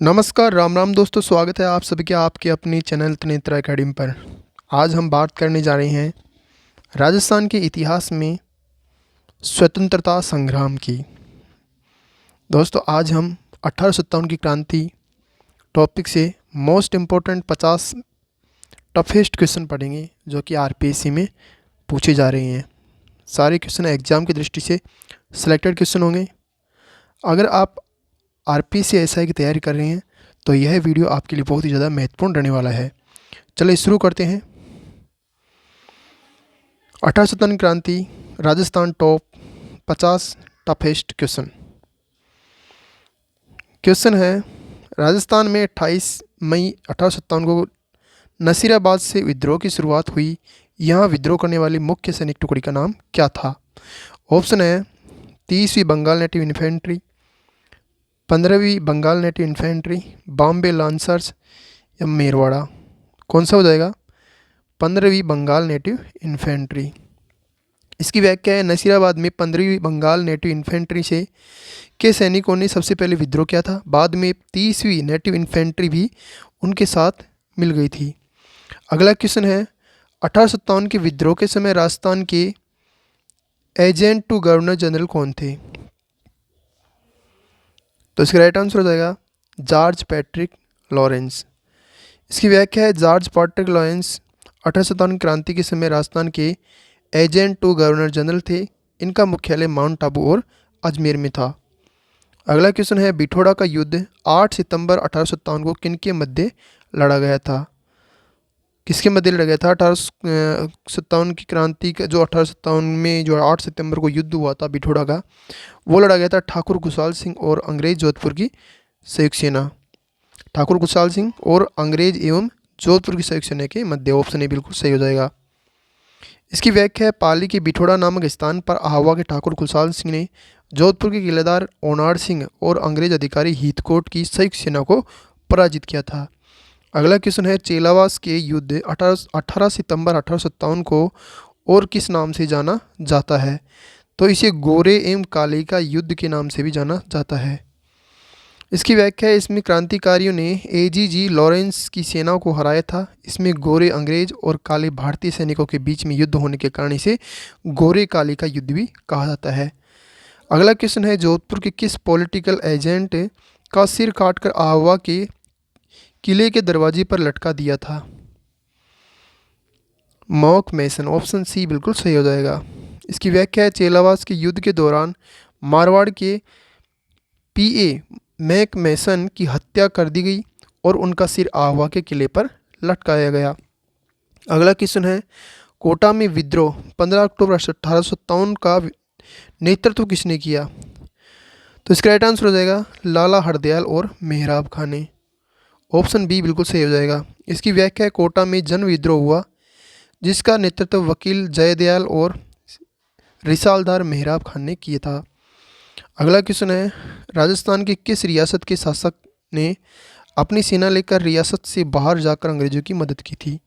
नमस्कार, राम राम दोस्तों। स्वागत है आप सभी के आपके अपनी चैनल त्रिनेत्र एकेडमी पर। आज हम बात करने जा रहे हैं राजस्थान के इतिहास में स्वतंत्रता संग्राम की। दोस्तों, आज हम 1857 की क्रांति टॉपिक से मोस्ट इम्पोर्टेंट 50 टफेस्ट क्वेश्चन पढ़ेंगे जो कि आरपीएससी में पूछे जा रहे हैं। सारे क्वेश्चन एग्ज़ाम की दृष्टि से सिलेक्टेड क्वेश्चन होंगे। अगर आप आरपीएससी एसआई की तैयारी कर रहे हैं तो यह वीडियो आपके लिए बहुत ही ज़्यादा महत्वपूर्ण रहने वाला है। चलिए शुरू करते हैं। 1857 क्रांति, Rajasthan top 50 toughest question. Question है, राजस्थान में 28 मई 1857 को नसीराबाद से विद्रोह की शुरुआत हुई। यहाँ विद्रोह करने वाली मुख्य सैनिक टुकड़ी का नाम क्या था? ऑप्शन है 30वीं बंगाल नेटिव इन्फेंट्री, 15वीं Bengal native infantry, Bombay lancers या मेरवाड़ा। कौन सा हो जाएगा? 15वीं बंगाल नेटिव इन्फेंट्री। इसकी व्याख्या है, नसीराबाद में 15वीं बंगाल नेटिव इन्फेंट्री से के सैनिकों ने सबसे पहले विद्रोह किया था। बाद में 30वीं नेटिव इन्फेंट्री भी उनके साथ मिल गई थी। अगला क्वेश्चन है, 1857 के विद्रोह के समय राजस्थान के एजेंट टू गवर्नर जनरल कौन थे? तो इसका राइट आंसर हो जाएगा जॉर्ज पैट्रिक लॉरेंस। इसकी व्याख्या है, जॉर्ज पैट्रिक लॉरेंस 1857 क्रांति के समय राजस्थान के एजेंट टू गवर्नर जनरल थे। इनका मुख्यालय माउंट आबू और अजमेर में था। अगला क्वेश्चन है, बिठोड़ा का युद्ध 8 सितंबर 1857 को किनके मध्य लड़ा गया था? किसके मध्य लड़ा गया था? 1857 की क्रांति का जो 1857 में जो 8 सितंबर को युद्ध हुआ था बिठोड़ा का, वो लड़ा गया था ठाकुर खुशहाल सिंह और अंग्रेज जोधपुर की संयुक्त सेना। ठाकुर खुशहाल सिंह और अंग्रेज एवं जोधपुर की संयुक्त सेना के मध्य। ऑप्शन ए बिल्कुल सही हो जाएगा। इसकी व्याख्या है, पाली के बिठोड़ा नामक स्थान पर आहवा के ठाकुर खुशहाल सिंह ने जोधपुर के किलेदार ओनाड सिंह और अंग्रेज अधिकारी हीथकोट की संयुक्त सेना को पराजित किया था। अगला क्वेश्चन है, चेलावास के युद्ध 18 सितंबर 1857 को और किस नाम से जाना जाता है? तो इसे गोरे एवं काले का युद्ध के नाम से भी जाना जाता है। इसकी व्याख्या है, इसमें क्रांतिकारियों ने एजीजी लॉरेंस की सेना को हराया था। इसमें गोरे अंग्रेज और काले भारतीय सैनिकों के बीच में युद्ध होने के कारण इसे गोरे काले का युद्ध भी कहा जाता है। अगला क्वेश्चन है, जोधपुर के किस पॉलिटिकल एजेंट का सिर काटकर आहवा के किले के दरवाजे पर लटका दिया था? मॉक मैसन। ऑप्शन सी बिल्कुल सही हो जाएगा। इसकी व्याख्या है, चेलावास के युद्ध के दौरान मारवाड़ के पीए मैक मैसन की हत्या कर दी गई और उनका सिर आहवा के किले पर लटकाया गया। अगला क्वेश्चन है, कोटा में विद्रोह 15 अक्टूबर 1857 का नेतृत्व किसने किया? तो इसका राइट आंसर हो जाएगा लाला हरदयाल और मेहराब खान ने। ऑप्शन बी बिल्कुल सही हो जाएगा। इसकी व्याख्या है, कोटा में जन विद्रोह हुआ जिसका नेतृत्व वकील जयदयाल और रिसालदार मेहराब खान ने किया था। अगला क्वेश्चन है, राजस्थान के किस रियासत के शासक ने अपनी सेना लेकर रियासत से बाहर जाकर अंग्रेजों की मदद की थी?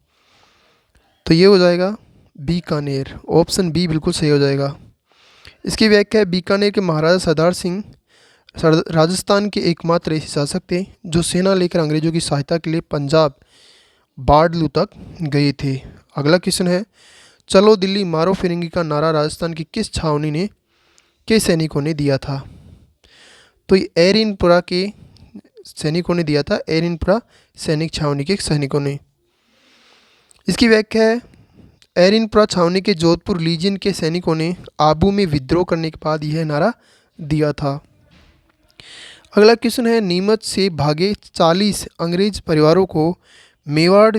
तो ये हो जाएगा बीकानेर। ऑप्शन बी बिल्कुल सही हो जाएगा। इसकी व्याख्या है, बीकानेर के महाराजा सरदार सिंह राजस्थान के एकमात्र ऐसे शासक थे जो सेना लेकर अंग्रेजों की सहायता के लिए पंजाब बाड़लू तक गए थे। अगला क्वेश्चन है, चलो दिल्ली मारो फिरंगी का नारा राजस्थान की किस छावनी ने के सैनिकों ने दिया था? तो ये एरिनपुरा के सैनिकों ने दिया था। एरिनपुरा सैनिक छावनी के सैनिकों ने। इसकी व्याख्या है, एरिनपुरा छावनी के जोधपुर लीजियन के सैनिकों ने आबू में विद्रोह करने के बाद यह नारा दिया था। अगला क्वेश्चन है, नीमच से भागे 40 अंग्रेज परिवारों को मेवाड़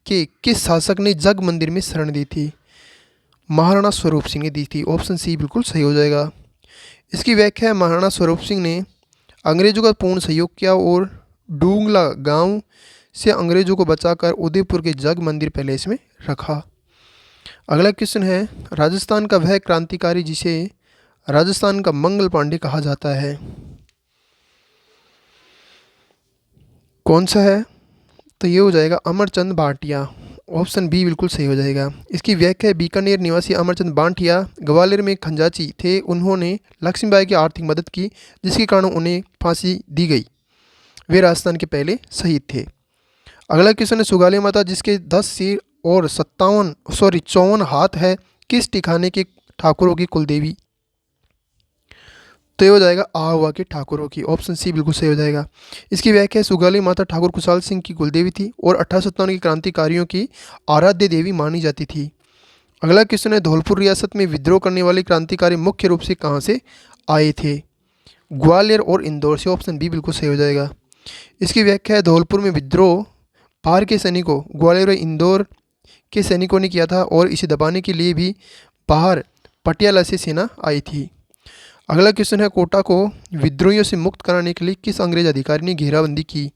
के किस शासक ने जग मंदिर में शरण दी थी? महाराणा स्वरूप सिंह ने दी थी। ऑप्शन सी बिल्कुल सही हो जाएगा। इसकी व्याख्या है, महाराणा स्वरूप सिंह ने अंग्रेजों का पूर्ण सहयोग किया और डूंगला गांव से अंग्रेजों को बचाकर उदयपुर के जग मंदिर पैलेस में रखा। अगला क्वेश्चन है, राजस्थान का वह क्रांतिकारी जिसे राजस्थान का मंगल पांडे कहा जाता है, कौन सा है? तो ये हो जाएगा अमरचंद भाटिया। ऑप्शन बी बिल्कुल सही हो जाएगा। इसकी व्याख्या है, बीकानेर निवासी अमरचंद भाटिया ग्वालियर में खंजाची थे। उन्होंने लक्ष्मीबाई की आर्थिक मदद की जिसके कारण उन्हें फांसी दी गई। वे राजस्थान के पहले शहीद थे। अगला क्वेश्चन है सुगाली माता जिसके 10 सिर और 54 हाथ है, किस ठिकाने के ठाकुरों की कुलदेवी? तो ये हो जाएगा आहुआ के ठाकुरों की। ऑप्शन सी बिल्कुल सही हो जाएगा। इसकी व्याख्या है सुगाली माता ठाकुर खुशहाल सिंह की कुलदेवी थी और 1857 के क्रांतिकारियों की आराध्य देवी मानी जाती थी। अगला क्वेश्चन है धौलपुर रियासत में विद्रोह करने वाले क्रांतिकारी मुख्य रूप से कहाँ से आए थे? ग्वालियर और इंदौर से। ऑप्शन बी बिल्कुल सही हो जाएगा। इसकी व्याख्या है धौलपुर में विद्रोह बाहर के सैनिकों ग्वालियर और इंदौर के सैनिकों ने किया था और इसे दबाने के लिए भी बाहर पटियाला से सेना आई थी। अगला क्वेश्चन है कोटा को विद्रोहियों से मुक्त कराने के लिए किस अंग्रेज अधिकारी ने घेराबंदी की?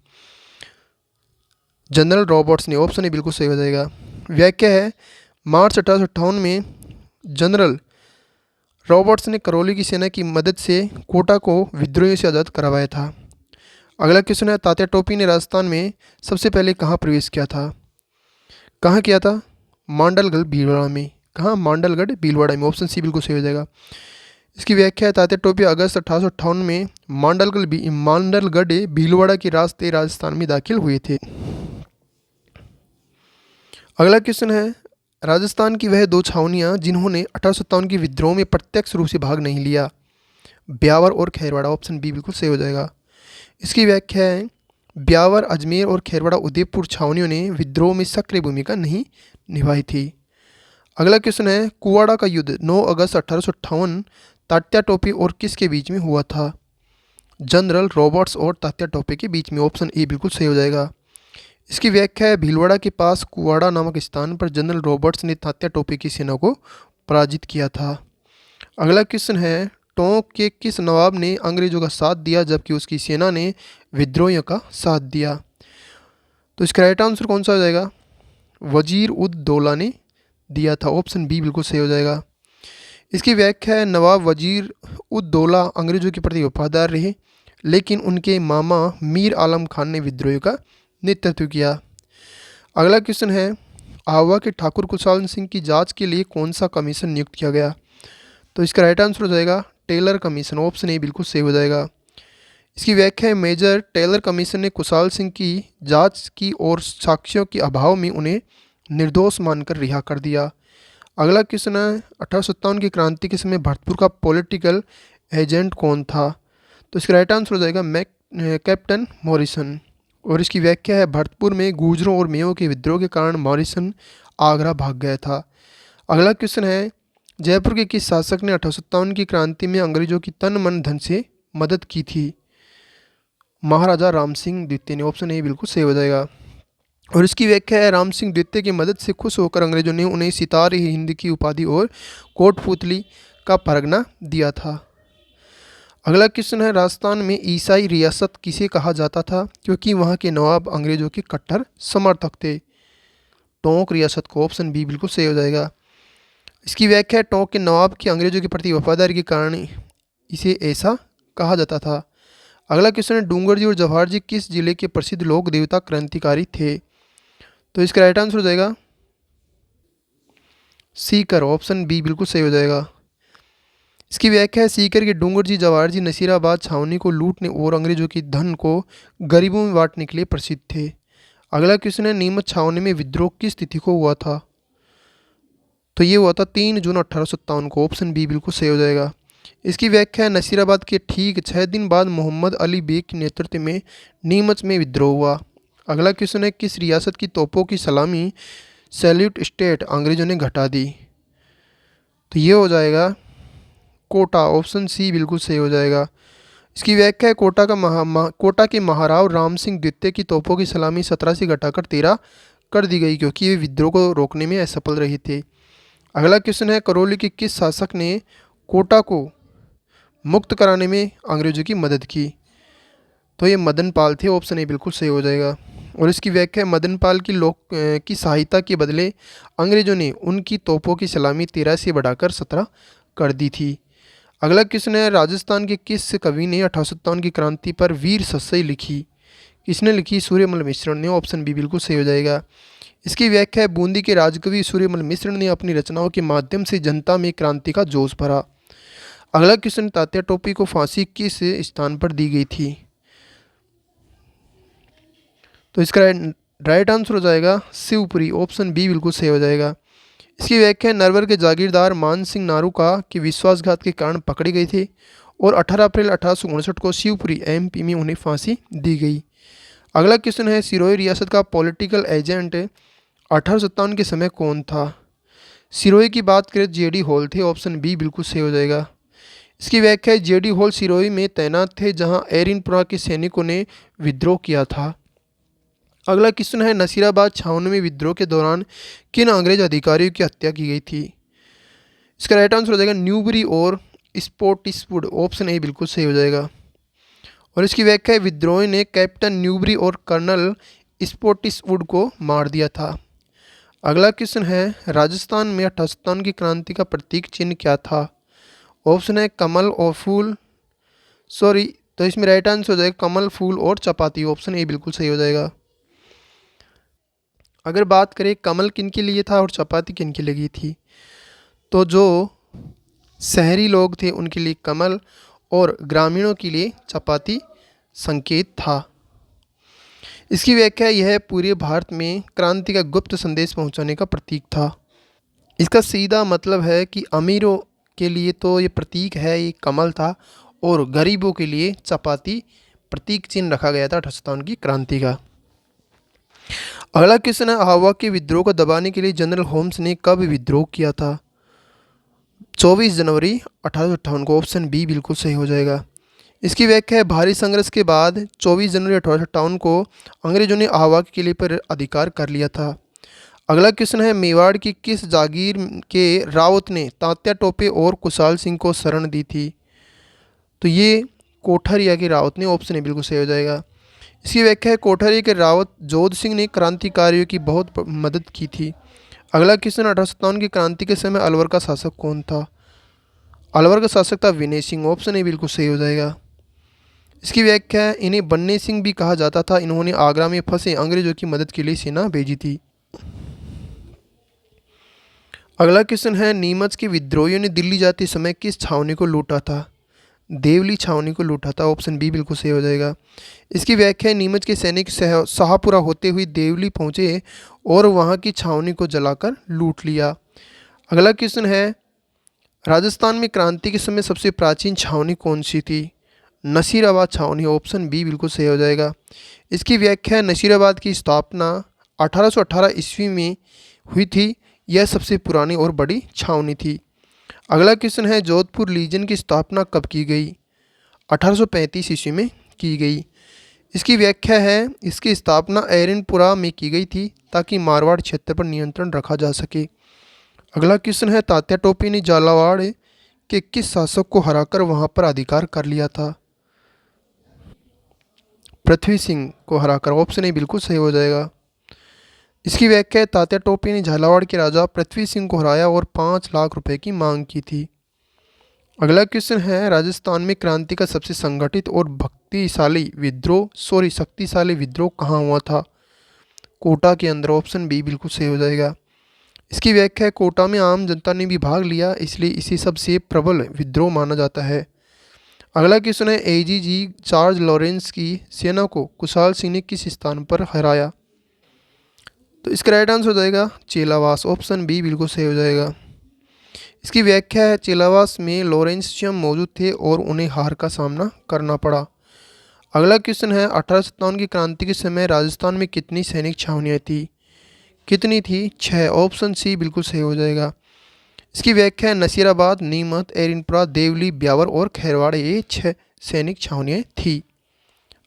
जनरल रॉबर्ट्स ने। ऑप्शन ए बिल्कुल सही हो जाएगा। व्याख्या है मार्च 1858 में जनरल रॉबर्ट्स ने करौली की सेना की मदद से कोटा को विद्रोहियों से आज़ाद करवाया था। अगला क्वेश्चन है तात्या टोपी ने राजस्थान में सबसे पहले कहाँ प्रवेश किया था? कहाँ किया था? मांडलगढ़ भीलवाड़ा में। कहाँ? मांडलगढ़ भीलवाड़ा में। ऑप्शन सी बिल्कुल सही हो जाएगा। इसकी व्याख्या है तात्या टोपी अगस्त 1858 में मांडलगढ़ भीलवाड़ा के रास्ते राजस्थान में दाखिल हुए थे। अगला क्वेश्चन है राजस्थान की वह 2 छावनियाँ जिन्होंने 1857 के विद्रोह में प्रत्यक्ष रूप से भाग नहीं लिया? ब्यावर और खैरवाड़ा। ऑप्शन बी बिल्कुल सही हो जाएगा। इसकी व्याख्या है ब्यावर, अजमेर और खैरवाड़ा उदयपुर छावनियों ने विद्रोह में सक्रिय भूमिका नहीं निभाई थी। अगला क्वेश्चन है कुवाड़ा का युद्ध 9 अगस्त 1858 तात्या टोपे और किसके बीच में हुआ था? जनरल रॉबर्ट्स और तात्या टोपे के बीच में। ऑप्शन ए बिल्कुल सही हो जाएगा। इसकी व्याख्या है भीलवाड़ा के पास कुवाड़ा नामक स्थान पर जनरल रॉबर्ट्स ने तात्या टोपे की सेना को पराजित किया था। अगला क्वेश्चन है टोंक के किस नवाब ने अंग्रेजों का साथ दिया जबकि उसकी सेना ने विद्रोहियों का साथ दिया? तो इसका राइट आंसर कौन सा हो जाएगा? वजीर उद दौला ने दिया था। ऑप्शन बी बिल्कुल सही हो जाएगा। इसकी व्याख्या है नवाब वजीर उद दौला अंग्रेजों के प्रति वफादार रहे लेकिन उनके मामा मीर आलम खान ने विद्रोह का नेतृत्व किया। अगला क्वेश्चन है आहुआ के ठाकुर खुशहाल सिंह की जांच के लिए कौन सा कमीशन नियुक्त किया गया? तो इसका राइट आंसर हो जाएगा टेलर कमीशन। ऑप्शन ए बिल्कुल सही हो जाएगा। इसकी व्याख्या है मेजर टेलर कमीशन ने खुशहाल सिंह की जांच की और साक्ष्यों के अभाव में उन्हें निर्दोष मानकर रिहा कर दिया। अगला क्वेश्चन है 1857 की क्रांति के समय भरतपुर का पॉलिटिकल एजेंट कौन था? तो इसका राइट आंसर हो जाएगा कैप्टन मॉरिसन। और इसकी व्याख्या है भरतपुर में गुर्जरों और मेयों के विद्रोह के कारण मॉरिसन आगरा भाग गया था। अगला क्वेश्चन है जयपुर के किस शासक ने 1857 की क्रांति में अंग्रेजों की तन मन धन से मदद की थी? महाराजा राम सिंह द्वितीय ने। ऑप्शन ए बिल्कुल सही हो जाएगा। और इसकी व्याख्या है राम सिंह द्वितीय की मदद से खुश होकर अंग्रेजों ने उन्हें सितारे हिंद की उपाधि और कोटपुतली का परगना दिया था। अगला क्वेश्चन है राजस्थान में ईसाई रियासत किसे कहा जाता था क्योंकि वहाँ के नवाब अंग्रेजों के कट्टर समर्थक थे? टोंक रियासत को। ऑप्शन बी बिल्कुल सही हो जाएगा। इसकी व्याख्या है टोंक के नवाब की अंग्रेजों के प्रति वफादारी के कारण इसे ऐसा कहा जाता था। अगला क्वेश्चन है डूंगर जी और जवाहर जी किस जिले के प्रसिद्ध लोक देवता क्रांतिकारी थे? तो इसका राइट आंसर हो जाएगा सीकर। ऑप्शन बी बिल्कुल सही हो जाएगा। इसकी व्याख्या है सीकर के डूंगर जी जवाहर जी नसीराबाद छावनी को लूटने और अंग्रेजों की धन को गरीबों में बांटने के लिए प्रसिद्ध थे। अगला क्वेश्चन है नीमच छावनी में विद्रोह किस तिथि को हुआ था? तो ये हुआ था 3 जून 1857 को। ऑप्शन बी बिल्कुल सही हो जाएगा। इसकी व्याख्या है नसीराबाद के ठीक 6 दिन बाद मोहम्मद अली बेग के नेतृत्व में नीमच में विद्रोह हुआ। अगला क्वेश्चन है किस रियासत की तोपों की सलामी सैल्यूट स्टेट अंग्रेजों ने घटा दी? तो ये हो जाएगा कोटा। ऑप्शन सी बिल्कुल सही हो जाएगा। इसकी व्याख्या है कोटा के महाराव राम सिंह द्वितीय की तोपों की सलामी 17 से घटाकर 13 कर दी गई क्योंकि वे विद्रोह को रोकने में असफल रहे थे। अगला क्वेश्चन है करौली के किस शासक ने कोटा को मुक्त कराने में अंग्रेजों की मदद की? तो ये मदन पाल थे। ऑप्शन ए बिल्कुल सही हो जाएगा। और इसकी व्याख्या मदन पाल की सहायता के बदले अंग्रेजों ने उनकी तोपों की सलामी 13 से बढ़ाकर 17 कर दी थी। अगला क्वेश्चन है राजस्थान के किस कवि ने 1857 की क्रांति पर वीर सस्सई लिखी? किसने लिखी? सूर्यमल मिश्र ने। ऑप्शन बी बिल्कुल सही हो जाएगा। इसकी व्याख्या है बूंदी के राजकवि सूर्यमल मिश्र ने अपनी रचनाओं के माध्यम से जनता में क्रांति का जोश भरा। अगला क्वेश्चन तात्या टोपी को फांसी किस स्थान पर दी गई थी? तो इसका राइट आंसर हो जाएगा शिवपुरी, ऑप्शन बी बिल्कुल सही हो जाएगा। इसकी व्याख्या है, नरवर के जागीरदार मान सिंह नारूका की विश्वासघात के कारण पकड़े गए थे और 18 अप्रैल 1859 को शिवपुरी एमपी में उन्हें फांसी दी गई। अगला क्वेश्चन है, सिरोही रियासत का पॉलिटिकल एजेंट 1857 के समय कौन था? सिरोही की बात करें जेडी हॉल थे, ऑप्शन बी बिल्कुल सही हो जाएगा। इसकी व्याख्या है, जेडी हॉल सिरोही में तैनात थे जहां एरिनपुरा के सैनिकों ने विद्रोह किया था। अगला क्वेश्चन है, नसीराबाद छावनी में विद्रोह के दौरान किन अंग्रेज अधिकारियों की हत्या की गई थी? इसका राइट आंसर हो जाएगा न्यूबरी और स्पोर्टिसवुड, ऑप्शन ए बिल्कुल सही हो जाएगा। और इसकी व्याख्या है, विद्रोही ने कैप्टन न्यूबरी और कर्नल स्पोर्टिसवुड को मार दिया था। अगला क्वेश्चन है, राजस्थान में 1857 की क्रांति का प्रतीक चिन्ह क्या था? ऑप्शन है कमल और फूल, सॉरी, तो इसमें राइट आंसर हो जाएगा कमल, फूल और चपाती, ऑप्शन ए बिल्कुल सही हो जाएगा। अगर बात करें कमल किन के लिए था और चपाती किन के लिए थी, तो जो शहरी लोग थे उनके लिए कमल और ग्रामीणों के लिए चपाती संकेत था। इसकी व्याख्या यह है, पूरे भारत में क्रांति का गुप्त संदेश पहुंचाने का प्रतीक था। इसका सीधा मतलब है कि अमीरों के लिए तो ये प्रतीक है, ये कमल था, और गरीबों के लिए चपाती प्रतीक चिन्ह रखा गया था 1857 की क्रांति का। अगला क्वेश्चन है, आवा के विद्रोह को दबाने के लिए जनरल होम्स ने कब विद्रोह किया था? 24 जनवरी 1858 को, ऑप्शन बी बिल्कुल सही हो जाएगा। इसकी व्याख्या है, भारी संघर्ष के बाद 24 जनवरी 1858 को अंग्रेजों ने आवा के किले पर अधिकार कर लिया था। अगला क्वेश्चन है, मेवाड़ की किस जागीर के रावत ने तात्या टोपे और कुशाल सिंह को शरण दी थी? तो ये कोठरिया के रावत ने, ऑप्शन ए बिल्कुल सही हो जाएगा। इसकी व्याख्या है, कोठरिया के रावत जोध सिंह ने क्रांतिकारियों की बहुत मदद की थी। अगला क्वेश्चन, 1857 की क्रांति के समय अलवर का शासक कौन था? अलवर का शासक था विनय सिंह, ऑप्शन ए बिल्कुल सही हो जाएगा। इसकी व्याख्या है, इन्हें बन्ने सिंह भी कहा जाता था, इन्होंने आगरा में फंसे अंग्रेजों की मदद के लिए सेना भेजी थी। अगला क्वेश्चन है, नीमच के विद्रोहियों ने दिल्ली जाते समय किस छावनी को लूटा था? देवली छावनी को लूटा था, ऑप्शन बी बिल्कुल सही हो जाएगा। इसकी व्याख्या है, नीमच के सैनिक शाहपुरा होते हुए देवली पहुंचे और वहां की छावनी को जलाकर लूट लिया। अगला क्वेश्चन है, राजस्थान में क्रांति के समय सबसे प्राचीन छावनी कौन सी थी? नसीराबाद छावनी, ऑप्शन बी बिल्कुल सही हो जाएगा। इसकी व्याख्या है, नसीराबाद की स्थापना 1818 ईस्वी में हुई थी, यह सबसे पुरानी और बड़ी छावनी थी। अगला क्वेश्चन है, जोधपुर लीजन की स्थापना कब की गई? 1835 ईस्वी में की गई। इसकी व्याख्या है, इसकी स्थापना एरनपुरा में की गई थी ताकि मारवाड़ क्षेत्र पर नियंत्रण रखा जा सके। अगला क्वेश्चन है, तात्या टोपे ने झालावाड़ के किस शासक को हराकर वहां पर अधिकार कर लिया था? पृथ्वी सिंह को हराकर, ऑप्शन ए बिल्कुल सही हो जाएगा। इसकी व्याख्या है, तात्या टोपे ने झालावाड़ के राजा पृथ्वी सिंह को हराया और 5 लाख रुपए की मांग की थी। अगला क्वेश्चन है, राजस्थान में क्रांति का सबसे संगठित और शक्तिशाली विद्रोह कहाँ हुआ था? कोटा के अंदर, ऑप्शन बी बिल्कुल सही हो जाएगा। इसकी व्याख्या है, कोटा में आम जनता ने भी भाग लिया, इसलिए इसी सबसे प्रबल विद्रोह माना जाता है। अगला क्वेश्चन है, एजीजी चार्ज लॉरेंस की सेना को कुशाल सिंह ने किस स्थान पर हराया? तो इसका राइट आंसर हो जाएगा चेलावास, ऑप्शन बी बिल्कुल सही हो जाएगा। इसकी व्याख्या है, चेलावास में लॉरेंस स्वयं मौजूद थे और उन्हें हार का सामना करना पड़ा। अगला क्वेश्चन है, 1857 की क्रांति के समय राजस्थान में कितनी सैनिक छावनियाँ थी? कितनी थी? 6, ऑप्शन सी बिल्कुल सही हो जाएगा। इसकी व्याख्या है, नसीराबाद, नीमत, एरिनपुरा, देवली, ब्यावर और खैरवाड़, ये 6 सैनिक छावनियाँ थी।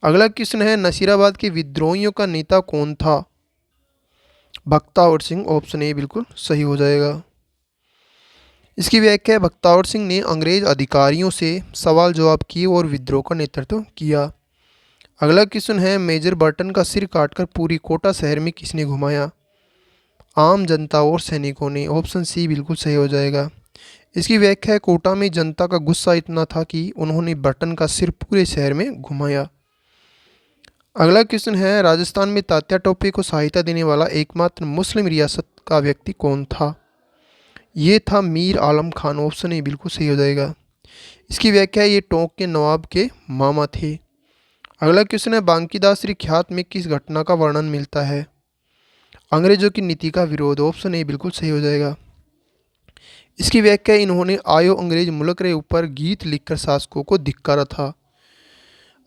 अगला क्वेश्चन है, नसीराबाद के विद्रोहियों का नेता कौन था? बख्तावर सिंह, ऑप्शन ए बिल्कुल सही हो जाएगा। इसकी व्याख्या है, बख्तावर सिंह ने अंग्रेज अधिकारियों से सवाल जवाब किए और विद्रोह का नेतृत्व किया। अगला क्वेश्चन है, मेजर बर्टन का सिर काटकर पूरी कोटा शहर में किसने घुमाया? आम जनता और सैनिकों ने, ऑप्शन सी बिल्कुल सही हो जाएगा। इसकी व्याख्या है, कोटा में जनता का गुस्सा इतना था कि उन्होंने बर्टन का सिर पूरे शहर में घुमाया। अगला क्वेश्चन है, राजस्थान में तात्या टोपे को सहायता देने वाला एकमात्र मुस्लिम रियासत का व्यक्ति कौन था? ये था मीर आलम खान, ऑप्शन ए बिल्कुल सही हो जाएगा। इसकी व्याख्या है, ये टोंक के नवाब के मामा थे। अगला क्वेश्चन है, बांकीदास ख्यात में किस घटना का वर्णन मिलता है? अंग्रेजों की नीति का विरोध। ऑप्शन ए बिल्कुल सही हो जाएगा। इसकी व्याख्या, इन्होंने आयो अंग्रेज मुल्क रे ऊपर गीत लिखकर शासकों को धिक्कारा था।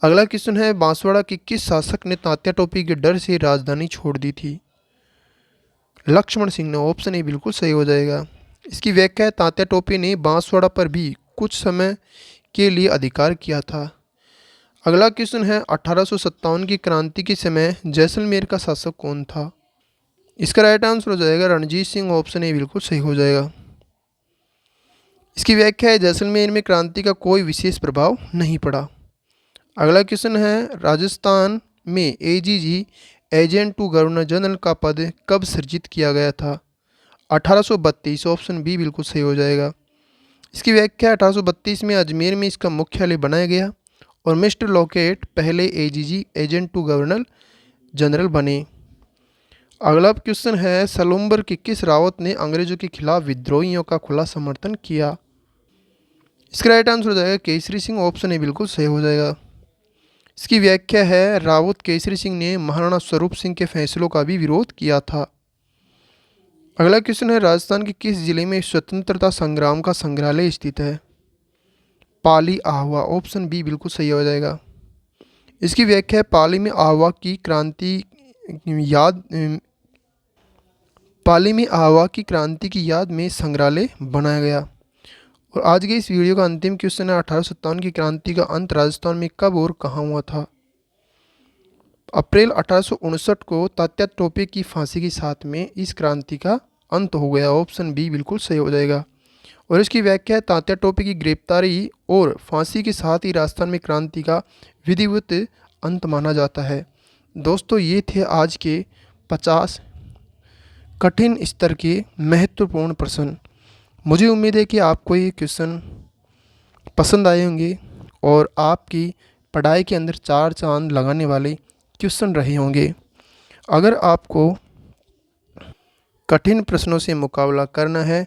अगला क्वेश्चन है, बांसवाड़ा के किस शासक ने तात्या टोपी के डर से राजधानी छोड़ दी थी? लक्ष्मण सिंह ने। ऑप्शन ए बिल्कुल सही हो जाएगा। इसकी व्याख्या है, तात्या टोपी ने बांसवाड़ा पर भी कुछ समय के लिए अधिकार किया था। अगला क्वेश्चन है, 1857 की क्रांति के समय जैसलमेर का शासक कौन था? इसका राइट आंसर हो जाएगा रणजीत सिंह। ऑप्शन ए बिल्कुल सही हो जाएगा। इसकी व्याख्या है, जैसलमेर में क्रांति का कोई विशेष प्रभाव नहीं पड़ा। अगला क्वेश्चन है, राजस्थान में AGG agent to governor general का पद कब सृजित किया गया था? 1832। ऑप्शन बी बिल्कुल सही हो जाएगा। इसकी व्याख्या, 1832 में अजमेर में इसका मुख्यालय बनाया गया और मिस्टर लॉकेट पहले AGG agent to governor general बने। अगला क्वेश्चन है, सलूम्बर के किस रावत ने अंग्रेजों के खिलाफ विद्रोहियों का खुला समर्थन किया? इसका राइट आंसर हो जाएगा केसरी सिंह। ऑप्शन ए बिल्कुल सही हो जाएगा। इसकी व्याख्या है, रावत केसरी सिंह ने महाराणा स्वरूप सिंह के फैसलों का भी विरोध किया था। अगला क्वेश्चन है, राजस्थान के किस जिले में स्वतंत्रता संग्राम का संग्रहालय स्थित है? पाली आह्वा। ऑप्शन बी बिल्कुल सही हो जाएगा। इसकी व्याख्या है, पाली में आह्वा की क्रांति याद पाली में आह्वा की क्रांति की याद में संग्रहालय बनाया गया। और आज के इस वीडियो का अंतिम क्वेश्चन है, 1857 की क्रांति का अंत राजस्थान में कब और कहाँ हुआ था? अप्रैल 1859 को तात्या टोपे की फांसी के साथ में इस क्रांति का अंत हो गया। ऑप्शन बी बिल्कुल सही हो जाएगा। और इसकी व्याख्या है, तात्या टोपे की गिरफ्तारी और फांसी के साथ ही राजस्थान में क्रांति का विधिवत अंत माना जाता है। दोस्तों, ये थे आज के 50 कठिन स्तर के महत्वपूर्ण प्रश्न। मुझे उम्मीद है कि आपको ये क्वेश्चन पसंद आए होंगे और आपकी पढ़ाई के अंदर 4 चांद लगाने वाले क्वेश्चन रहे होंगे। अगर आपको कठिन प्रश्नों से मुकाबला करना है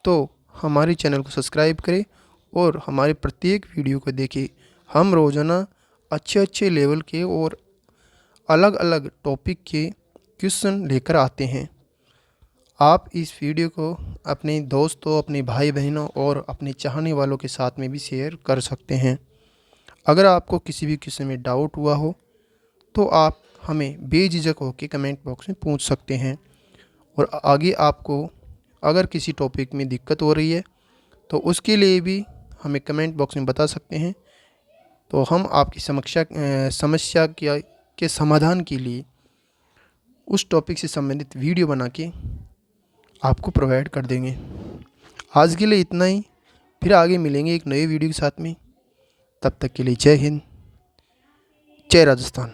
तो हमारे चैनल को सब्सक्राइब करें और हमारे प्रत्येक वीडियो को देखें। हम रोज़ाना अच्छे लेवल के और अलग अलग टॉपिक के क्वेश्चन लेकर आते हैं। आप इस वीडियो को अपने दोस्तों, अपने भाई बहनों और अपने चाहने वालों के साथ में भी शेयर कर सकते हैं। अगर आपको किसी भी क्वेश्चन में डाउट हुआ हो तो आप हमें बेझिझक होकर कमेंट बॉक्स में पूछ सकते हैं। और आगे आपको अगर किसी टॉपिक में दिक्कत हो रही है तो उसके लिए भी हमें कमेंट बॉक्स में बता सकते हैं। तो हम आपकी समस्या के समाधान के लिए उस टॉपिक से संबंधित वीडियो बना के आपको प्रोवाइड कर देंगे। आज के लिए इतना ही, फिर आगे मिलेंगे एक नए वीडियो के साथ में। तब तक के लिए जय हिंद, जय राजस्थान।